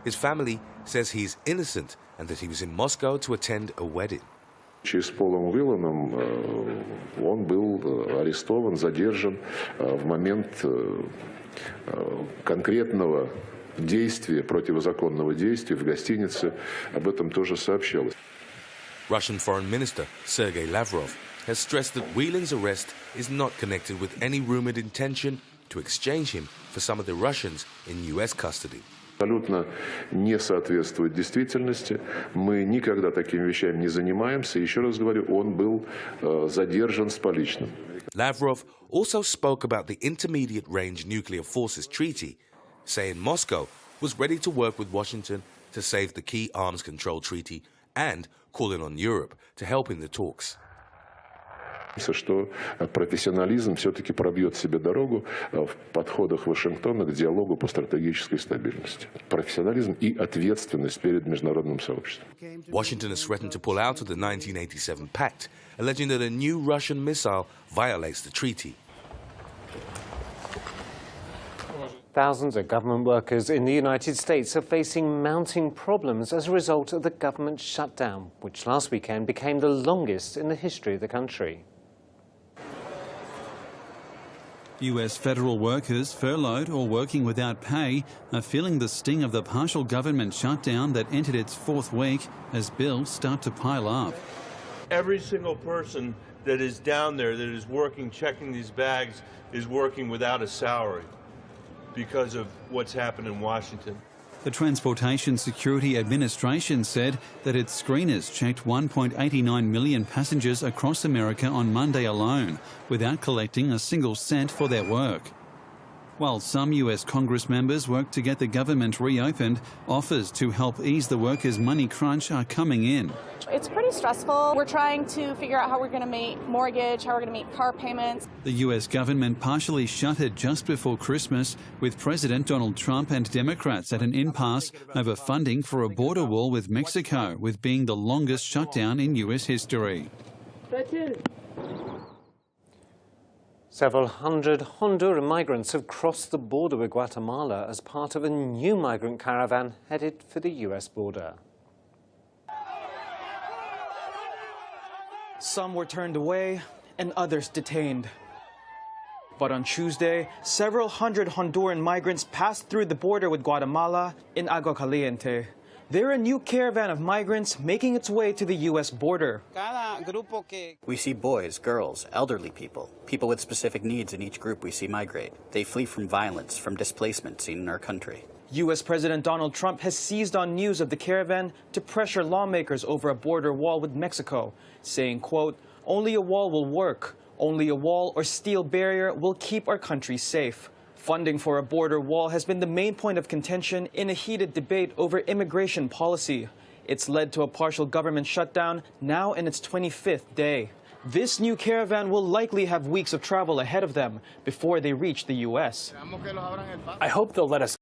His family says he's innocent and that he was in Moscow to attend a wedding. С Полом Уилланом он был арестован, задержан в момент конкретного действия, противозаконного действия в гостинице. Об этом тоже сообщалось. Russian Foreign Minister Sergei Lavrov has stressed that Whelan's arrest is not connected with any rumored intention to exchange him for some of the Russians in U.S. custody. Абсолютно не соответствует действительности. Мы никогда такими вещами не занимаемся. Еще раз говорю, он был задержан с поличным. Lavrov also spoke about the Intermediate Range Nuclear Forces Treaty, saying Moscow was ready to work with Washington to save the key arms control treaty and calling on Europe to help in the talks. Что профессионализм все-таки пробьет себе дорогу в подходах Вашингтона к диалогу по стратегической стабильности. Профессионализм и ответственность перед международным сообществом. Washington has threatened to pull out of the 1987 pact, alleging that a new Russian missile violates the treaty. Thousands of government workers in the United States are facing mounting problems as a result of the government shutdown, which last weekend became the longest in the history of the country. US federal workers furloughed or working without pay are feeling the sting of the partial government shutdown that entered its fourth week as bills start to pile up. Every single person that is down there that is working, checking these bags, is working without a salary because of what's happened in Washington. The Transportation Security Administration said that its screeners checked 1.89 million passengers across America on Monday alone, without collecting a single cent for their work. While some US Congress members work to get the government reopened, offers to help ease the workers' money crunch are coming in. It's pretty stressful. We're trying to figure out how we're going to meet mortgage, how we're going to meet car payments. The US government partially shuttered just before Christmas, with President Donald Trump and Democrats at an impasse over funding for a border wall with Mexico, with being the longest shutdown in US history. Several hundred Honduran migrants have crossed the border with Guatemala as part of a new migrant caravan headed for the US border. Some were turned away and others detained. But on Tuesday, several hundred Honduran migrants passed through the border with Guatemala in Agua Caliente. They're a new caravan of migrants making its way to the U.S. border. We see boys, girls, elderly people, people with specific needs in each group we see migrate. They flee from violence, from displacement seen in our country. U.S. President Donald Trump has seized on news of the caravan to pressure lawmakers over a border wall with Mexico, saying, quote, "Only a wall will work. Only a wall or steel barrier will keep our country safe." Funding for a border wall has been the main point of contention in a heated debate over immigration policy. It's led to a partial government shutdown, now in its 25th day. This new caravan will likely have weeks of travel ahead of them before they reach the U.S. I hope they'll let us